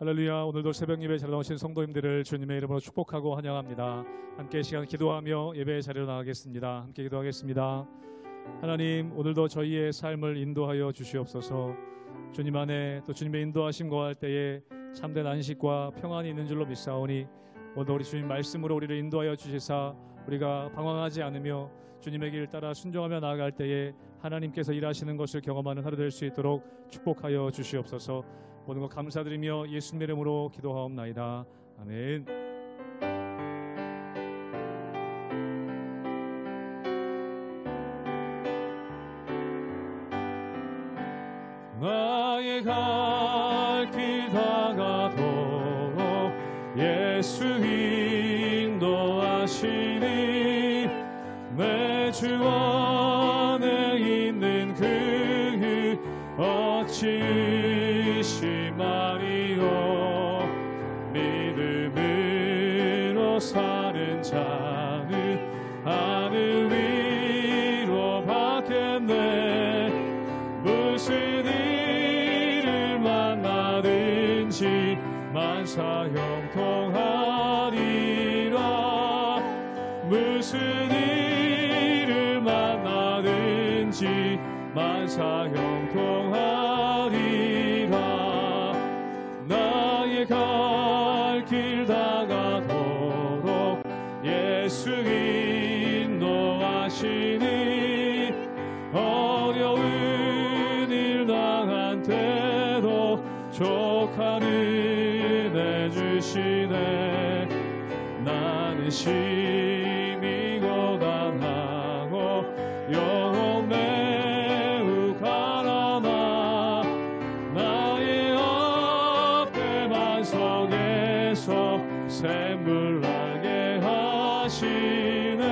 할렐루야. 오늘도 새벽 예배 자리에 나오신 성도님들을 주님의 이름으로 축복하고 환영합니다. 함께 시간 기도하며 예배 자리로 나가겠습니다. 함께 기도하겠습니다. 하나님, 오늘도 저희의 삶을 인도하여 주시옵소서. 주님 안에 또 주님의 인도하심 거할 때에 참된 안식과 평안이 있는 줄로 믿사오니 오늘 우리 주님 말씀으로 우리를 인도하여 주시사 우리가 방황하지 않으며 주님의 길 따라 순종하며 나아갈 때에 하나님께서 일하시는 것을 경험하는 하루 될 수 있도록 축복하여 주시옵소서. 모든 것 감사드리며 예수님 이름으로 기도하옵나이다. 아멘. 나의 갈 길 다가도록 예수 인도하시니 내 주 안에 있는 그 어찌 의심하리요. 믿음으로 사는 자는 하늘 위로 받겠네. 무슨 일을 만나든지 만사 형통하리라. 무슨 일을 만나든지 만사 형통하리라. 나의 갈 길 다가도록 예수 인도하시니 어려운 일 당한 때도 족한 은혜 주시네. 나는 심히 고단하고 영혼 매우 가라나 나의 앞에 반석에서 샘물 나게 하시네.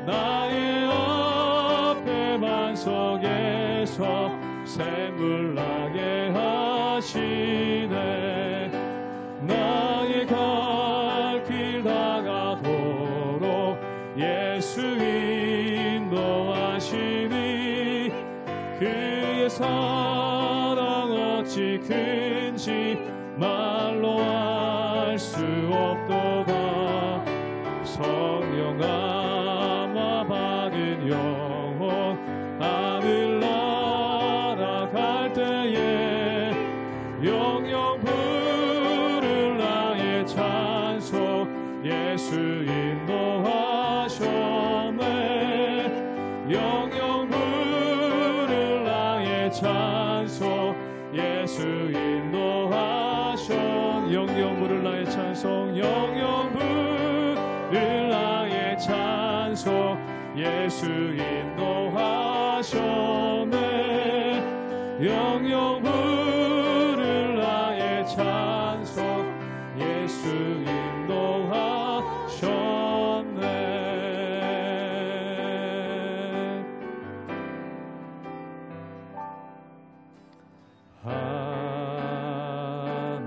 나의 앞에 반석에서 샘물 나게 하시네. 나의 갈 길 다가도록 예수 인도하시니 그의 사랑 어찌 큰지 말로 알 수 없도다. 성령 아마 받은 영혼 하늘 날아갈 때에 영영 부를 나의 찬송 예수 인도하셨네. 영영 부를 나의 찬송 예수 인도하셨. 영영 부를 나의 찬송 영영 부를 나의 찬송 예수 인도하셨네. 영영 부를 나의 찬송 예수 인도하셨네.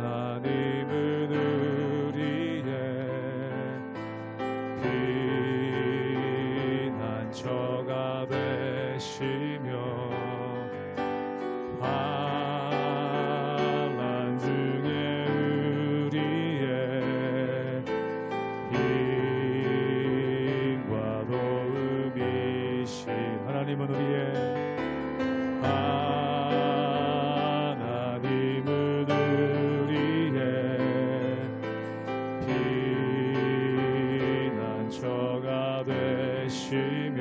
하나님은 우리의 피난처가 되시며 환난 중에 우리의 힘과 도움이신 하나님은 우리의 피난처가 되시며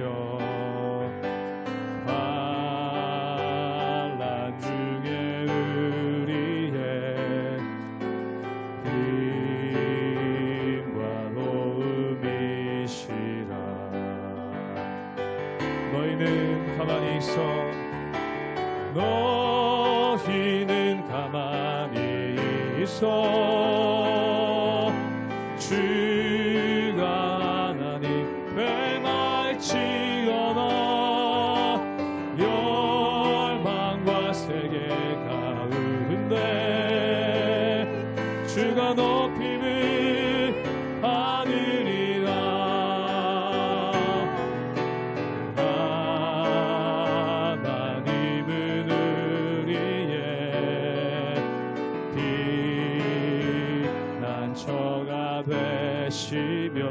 환난 중에 우리의 힘과 도움이시라. 너희는 가만히 있어. 너희는 가만히 있어. 주가 하나님 행할지어다. 열방과 세계 가운데 주가 높임을 하느니라. 하나님은 우리의 되시며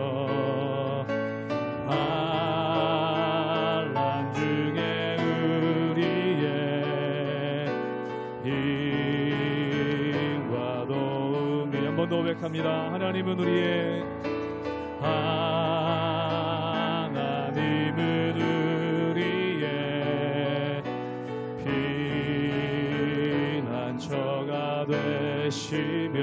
환난 중에 우리의 힘과 도움이 한 번 더 고백합니다. 하나님은 우리의 피난처가 되시며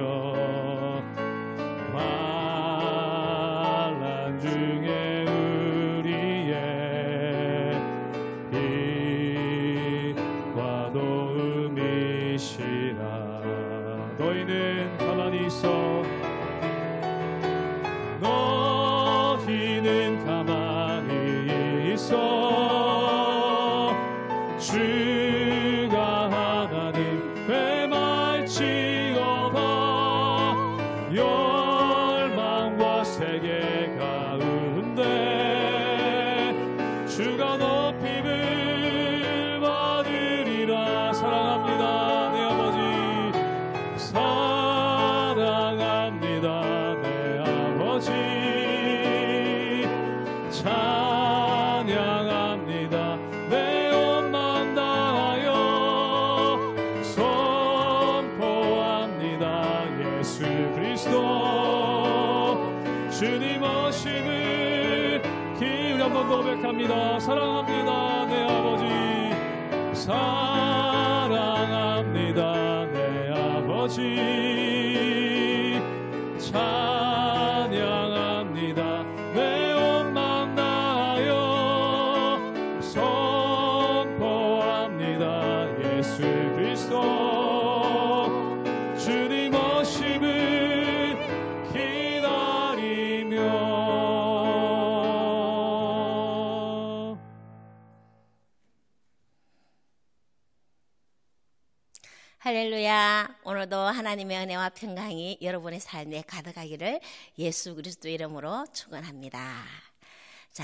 환난 중에 우리의 힘과 도움이시라. 너희는 가만히 있어 너희는 가만히 있어 주가 하나님 되말지어다. 열망과 세계 가운데 주가 높임을 받으리라. 사랑합니다 내 아버지, 사랑합니다 내 아버지, 찬양합니다 내 온 마음 다하여 선포합니다 예수 그리스도 주님 오심을 기울여 한번 고백합니다. 사랑합니다 내 아버지, 사랑합니다 내 아버지, 찬양합니다 내 온 마음 다하여 선포합니다 예수 그리스도 주님 오심을 기다리며. 할렐루야. 오늘도 하나님의 은혜와 평강이 여러분의 삶에 가득하기를 예수 그리스도 이름으로 축원합니다. 자,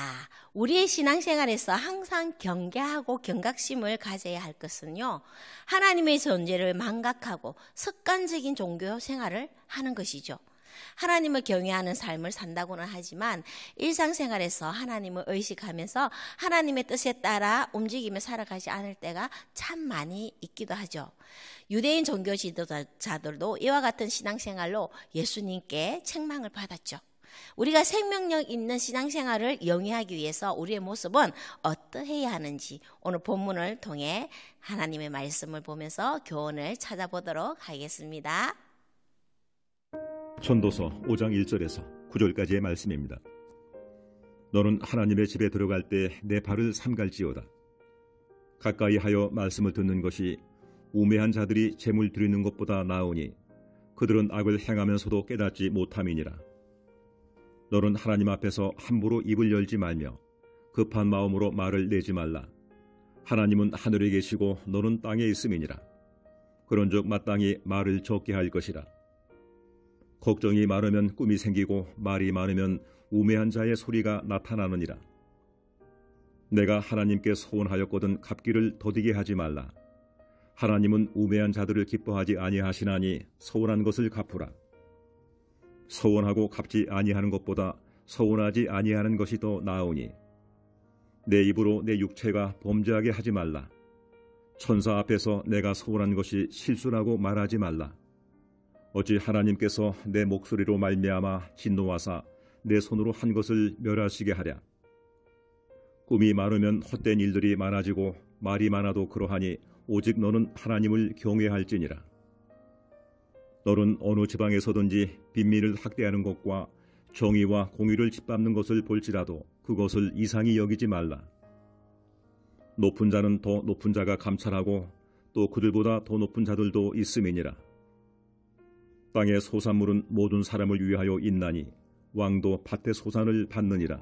우리의 신앙생활에서 항상 경계하고 경각심을 가져야 할 것은요, 하나님의 존재를 망각하고 습관적인 종교 생활을 하는 것이죠. 하나님을 경외하는 삶을 산다고는 하지만 일상생활에서 하나님을 의식하면서 하나님의 뜻에 따라 움직이며 살아가지 않을 때가 참 많이 있기도 하죠. 유대인 종교 지도자들도 이와 같은 신앙생활로 예수님께 책망을 받았죠. 우리가 생명력 있는 신앙생활을 영위하기 위해서 우리의 모습은 어떠해야 하는지 오늘 본문을 통해 하나님의 말씀을 보면서 교훈을 찾아보도록 하겠습니다. 전도서 5장 1절에서 9절까지의 말씀입니다. 너는 하나님의 집에 들어갈 때 내 발을 삼갈지어다. 가까이 하여 말씀을 듣는 것이 우매한 자들이 재물 드리는 것보다 나으니 그들은 악을 행하면서도 깨닫지 못함이니라. 너는 하나님 앞에서 함부로 입을 열지 말며 급한 마음으로 말을 내지 말라. 하나님은 하늘에 계시고 너는 땅에 있음이니라. 그런즉 마땅히 말을 적게 할 것이라. 걱정이 많으면 꿈이 생기고 말이 많으면 우매한 자의 소리가 나타나느니라. 내가 하나님께 소원하였거든 갚기를 더디게 하지 말라. 하나님은 우매한 자들을 기뻐하지 아니하시나니 서운한 것을 갚으라. 서운하고 갚지 아니하는 것보다 서운하지 아니하는 것이 더 나으니 내 입으로 내 육체가 범죄하게 하지 말라. 천사 앞에서 내가 서운한 것이 실수라고 말하지 말라. 어찌 하나님께서 내 목소리로 말미암아 진노하사 내 손으로 한 것을 멸하시게 하랴. 꿈이 많으면 헛된 일들이 많아지고 말이 많아도 그러하니 오직 너는 하나님을 경외할지니라. 너는 어느 지방에서든지 빈민을 학대하는 것과 정의와 공의를 짓밟는 것을 볼지라도 그것을 이상히 여기지 말라. 높은 자는 더 높은 자가 감찰하고 또 그들보다 더 높은 자들도 있음이니라. 땅의 소산물은 모든 사람을 위하여 있나니 왕도 밭의 소산을 받느니라.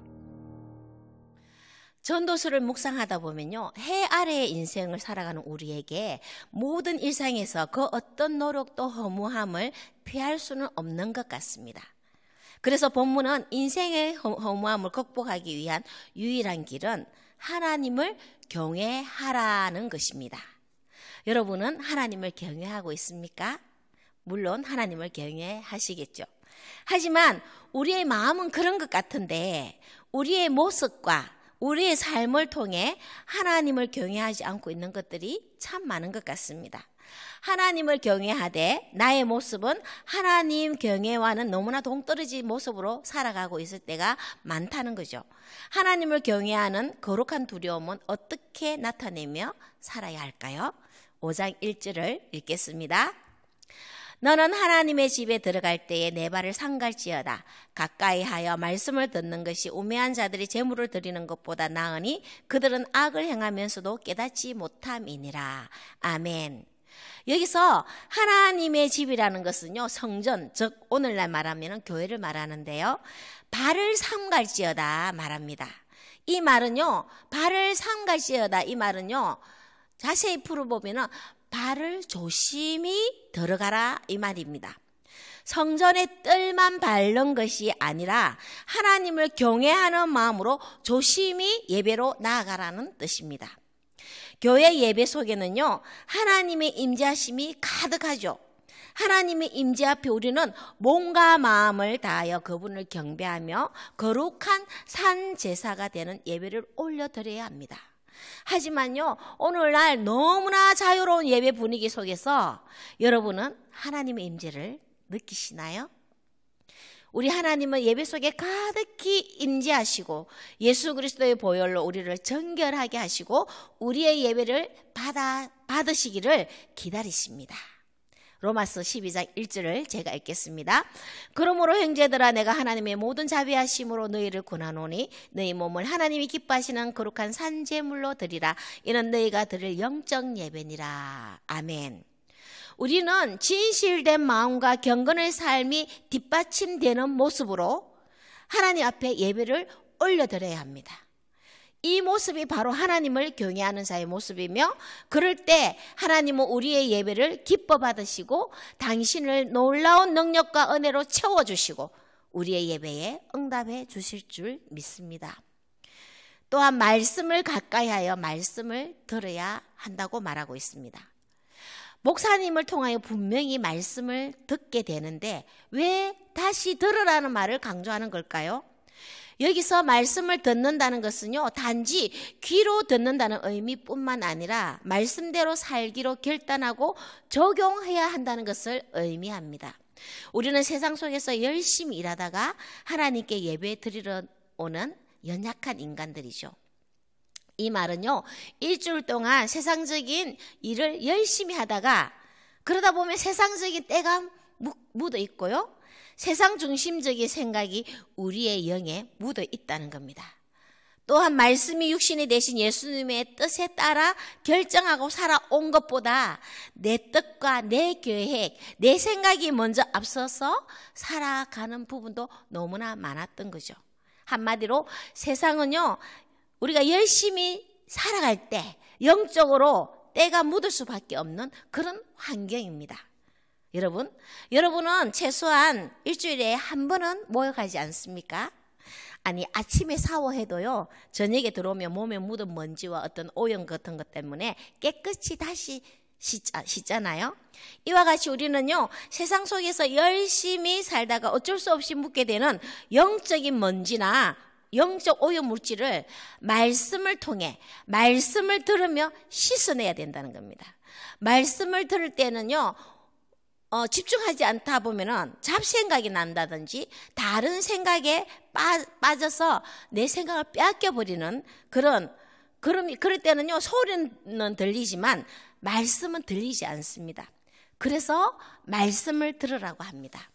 전도서를 묵상하다 보면요, 해 아래의 인생을 살아가는 우리에게 모든 일상에서 그 어떤 노력도 허무함을 피할 수는 없는 것 같습니다. 그래서 본문은 인생의 허무함을 극복하기 위한 유일한 길은 하나님을 경외하라는 것입니다. 여러분은 하나님을 경외하고 있습니까? 물론 하나님을 경외하시겠죠. 하지만 우리의 마음은 그런 것 같은데 우리의 모습과 우리의 삶을 통해 하나님을 경외하지 않고 있는 것들이 참 많은 것 같습니다. 하나님을 경외하되 나의 모습은 하나님 경외와는 너무나 동떨어진 모습으로 살아가고 있을 때가 많다는 거죠. 하나님을 경외하는 거룩한 두려움은 어떻게 나타내며 살아야 할까요? 5장 1절을 읽겠습니다. 너는 하나님의 집에 들어갈 때에 내 발을 삼갈지어다. 가까이 하여 말씀을 듣는 것이 우매한 자들이 제물을 드리는 것보다 나으니 그들은 악을 행하면서도 깨닫지 못함이니라. 아멘. 여기서 하나님의 집이라는 것은요, 성전, 즉 오늘날 말하면 교회를 말하는데요, 발을 삼갈지어다 말합니다. 이 말은요, 발을 삼갈지어다 이 말은요, 자세히 풀어보면 발을 조심히 들어가라 이 말입니다. 성전의 뜰만 밟는 것이 아니라 하나님을 경외하는 마음으로 조심히 예배로 나아가라는 뜻입니다. 교회 예배 속에는요, 하나님의 임재하심이 가득하죠. 하나님의 임재 앞에 우리는 몸과 마음을 다하여 그분을 경배하며 거룩한 산 제사가 되는 예배를 올려드려야 합니다. 하지만요, 오늘날 너무나 자유로운 예배 분위기 속에서 여러분은 하나님의 임재를 느끼시나요? 우리 하나님은 예배 속에 가득히 임재하시고 예수 그리스도의 보혈로 우리를 정결하게 하시고 우리의 예배를 받으시기를 기다리십니다. 로마서 12장 1절을 제가 읽겠습니다. 그러므로 형제들아 내가 하나님의 모든 자비하심으로 너희를 권하노니 너희 몸을 하나님이 기뻐하시는 거룩한 산제물로 드리라. 이는 너희가 드릴 영적 예배니라. 아멘. 우리는 진실된 마음과 경건의 삶이 뒷받침되는 모습으로 하나님 앞에 예배를 올려드려야 합니다. 이 모습이 바로 하나님을 경외하는 자의 모습이며 그럴 때 하나님은 우리의 예배를 기뻐 받으시고 당신을 놀라운 능력과 은혜로 채워주시고 우리의 예배에 응답해 주실 줄 믿습니다. 또한 말씀을 가까이 하여 말씀을 들어야 한다고 말하고 있습니다. 목사님을 통하여 분명히 말씀을 듣게 되는데 왜 다시 들으라는 말을 강조하는 걸까요? 여기서 말씀을 듣는다는 것은요, 단지 귀로 듣는다는 의미뿐만 아니라 말씀대로 살기로 결단하고 적용해야 한다는 것을 의미합니다. 우리는 세상 속에서 열심히 일하다가 하나님께 예배 드리러 오는 연약한 인간들이죠. 이 말은요, 일주일 동안 세상적인 일을 열심히 하다가 그러다 보면 세상적인 때가 묻어 있고요, 세상 중심적인 생각이 우리의 영에 묻어 있다는 겁니다. 또한 말씀이 육신이 되신 예수님의 뜻에 따라 결정하고 살아온 것보다 내 뜻과 내 계획, 내 생각이 먼저 앞서서 살아가는 부분도 너무나 많았던 거죠. 한마디로 세상은요, 우리가 열심히 살아갈 때 영적으로 때가 묻을 수밖에 없는 그런 환경입니다. 여러분은 최소한 일주일에 한 번은 모여가지 않습니까? 아니, 아침에 샤워해도요, 저녁에 들어오면 몸에 묻은 먼지와 어떤 오염 같은 것 때문에 깨끗이 다시 씻잖아요. 이와 같이 우리는요, 세상 속에서 열심히 살다가 어쩔 수 없이 묻게 되는 영적인 먼지나 영적 오염 물질을 말씀을 통해 말씀을 들으며 씻어내야 된다는 겁니다. 말씀을 들을 때는요, 집중하지 않다 보면은 잡생각이 난다든지 다른 생각에 빠져서 내 생각을 빼앗겨버리는 그럴 때는요, 소리는 들리지만 말씀은 들리지 않습니다. 그래서 말씀을 들으라고 합니다.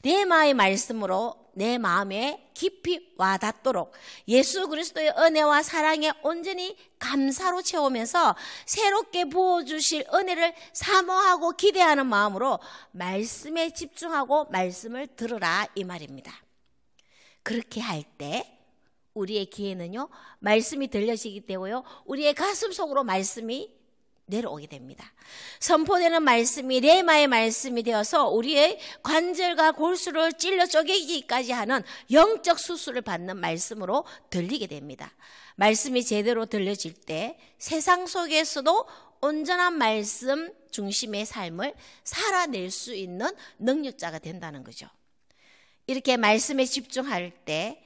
레마의 말씀으로 내 마음에 깊이 와닿도록 예수 그리스도의 은혜와 사랑에 온전히 감사로 채우면서 새롭게 부어주실 은혜를 사모하고 기대하는 마음으로 말씀에 집중하고 말씀을 들으라 이 말입니다. 그렇게 할 때 우리의 귀에는요, 말씀이 들려지기 때문에요, 우리의 가슴 속으로 말씀이 내려오게 됩니다. 선포되는 말씀이 레마의 말씀이 되어서 우리의 관절과 골수를 찔러 쪼개기까지 하는 영적 수술을 받는 말씀으로 들리게 됩니다. 말씀이 제대로 들려질 때 세상 속에서도 온전한 말씀 중심의 삶을 살아낼 수 있는 능력자가 된다는 거죠. 이렇게 말씀에 집중할 때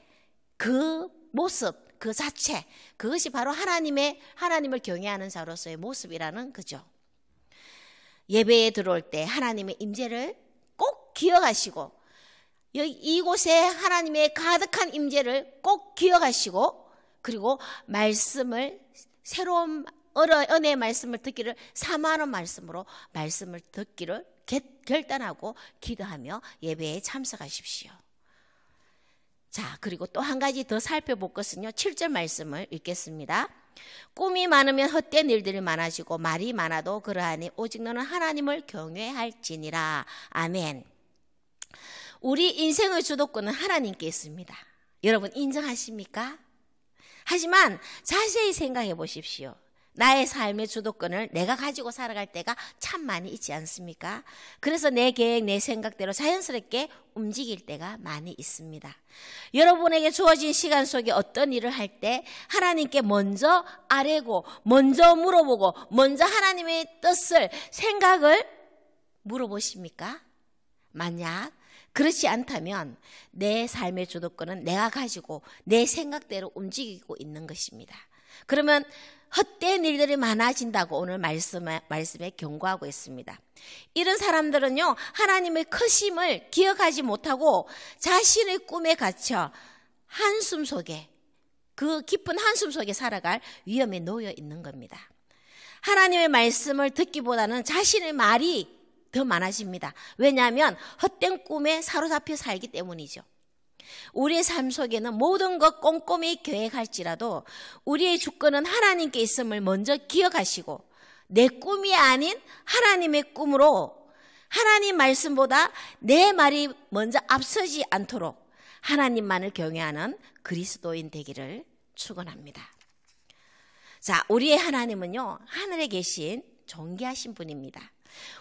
그 모습, 그 자체, 그것이 바로 하나님을 경외하는 자로서의 모습이라는 거죠. 예배에 들어올 때 하나님의 임재를 꼭 기억하시고, 이곳에 하나님의 가득한 임재를 꼭 기억하시고, 그리고 새로운 은혜의 말씀을 듣기를 사모하는 말씀을 듣기를 결단하고 기도하며 예배에 참석하십시오. 자, 그리고 또 한 가지 더 살펴볼 것은요, 7절 말씀을 읽겠습니다. 꿈이 많으면 헛된 일들이 많아지고 말이 많아도 그러하니 오직 너는 하나님을 경외할지니라. 아멘. 우리 인생의 주도권은 하나님께 있습니다. 여러분 인정하십니까? 하지만 자세히 생각해 보십시오. 나의 삶의 주도권을 내가 가지고 살아갈 때가 참 많이 있지 않습니까? 그래서 내 계획, 내 생각대로 자연스럽게 움직일 때가 많이 있습니다. 여러분에게 주어진 시간 속에 어떤 일을 할 때 하나님께 먼저 아뢰고, 먼저 물어보고, 먼저 하나님의 뜻을, 생각을 물어보십니까? 만약 그렇지 않다면 내 삶의 주도권은 내가 가지고 내 생각대로 움직이고 있는 것입니다. 그러면 헛된 일들이 많아진다고 오늘 말씀에 경고하고 있습니다. 이런 사람들은요, 하나님의 크심을 기억하지 못하고 자신의 꿈에 갇혀 한숨 속에, 그 깊은 한숨 속에 살아갈 위험에 놓여 있는 겁니다. 하나님의 말씀을 듣기보다는 자신의 말이 더 많아집니다. 왜냐하면 헛된 꿈에 사로잡혀 살기 때문이죠. 우리의 삶 속에는 모든 것 꼼꼼히 계획할지라도 우리의 주권은 하나님께 있음을 먼저 기억하시고, 내 꿈이 아닌 하나님의 꿈으로 하나님 말씀보다 내 말이 먼저 앞서지 않도록 하나님만을 경외하는 그리스도인 되기를 축원합니다. 자, 우리의 하나님은요, 하늘에 계신 존귀하신 분입니다.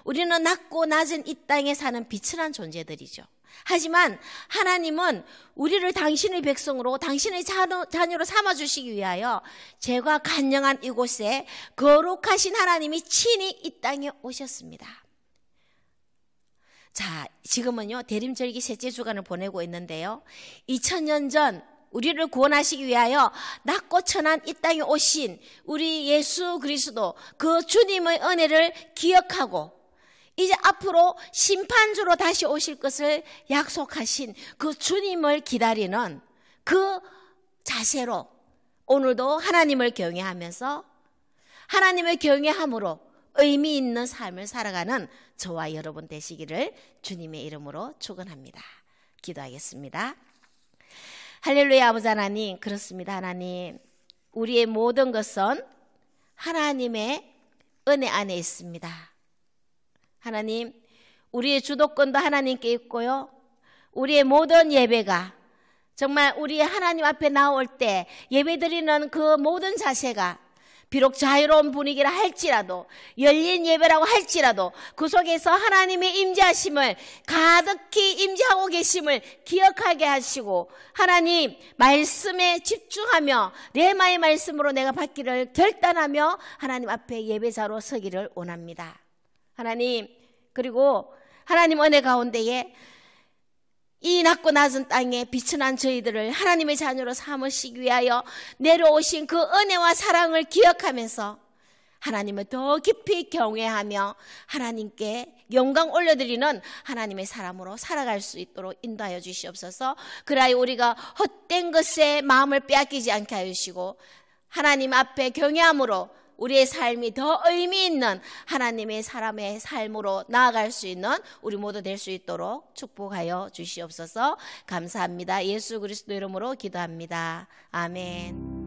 우리는 낮고 낮은 이 땅에 사는 비천한 존재들이죠. 하지만 하나님은 우리를 당신의 백성으로, 당신의 자녀로 삼아주시기 위하여 죄가 간영한 이곳에 거룩하신 하나님이 친히 이 땅에 오셨습니다. 자, 지금은요, 대림절기 셋째 주간을 보내고 있는데요, 2000년 전 우리를 구원하시기 위하여 낮고 천한 이 땅에 오신 우리 예수 그리스도, 그 주님의 은혜를 기억하고 이제 앞으로 심판주로 다시 오실 것을 약속하신 그 주님을 기다리는 그 자세로 오늘도 하나님을 경외하면서 하나님을 경외함으로 의미 있는 삶을 살아가는 저와 여러분 되시기를 주님의 이름으로 축원합니다. 기도하겠습니다. 할렐루야. 아버지 하나님, 그렇습니다. 하나님, 우리의 모든 것은 하나님의 은혜 안에 있습니다. 하나님, 우리의 주도권도 하나님께 있고요, 우리의 모든 예배가 정말 우리 하나님 앞에 나올 때 예배드리는 그 모든 자세가 비록 자유로운 분위기라 할지라도, 열린 예배라고 할지라도 그 속에서 하나님의 임재하심을, 가득히 임재하고 계심을 기억하게 하시고, 하나님 말씀에 집중하며 레마의 말씀으로 내가 받기를 결단하며 하나님 앞에 예배자로 서기를 원합니다. 하나님, 그리고 하나님 은혜 가운데에 이 낮고 낮은 땅에 비천한 저희들을 하나님의 자녀로 삼으시기 위하여 내려오신 그 은혜와 사랑을 기억하면서 하나님을 더 깊이 경외하며 하나님께 영광 올려드리는 하나님의 사람으로 살아갈 수 있도록 인도하여 주시옵소서. 그러하여 우리가 헛된 것에 마음을 빼앗기지 않게 하여 주시고, 하나님 앞에 경외함으로 우리의 삶이 더 의미 있는 하나님의 사람의 삶으로 나아갈 수 있는 우리 모두 될 수 있도록 축복하여 주시옵소서. 감사합니다. 예수 그리스도 이름으로 기도합니다. 아멘.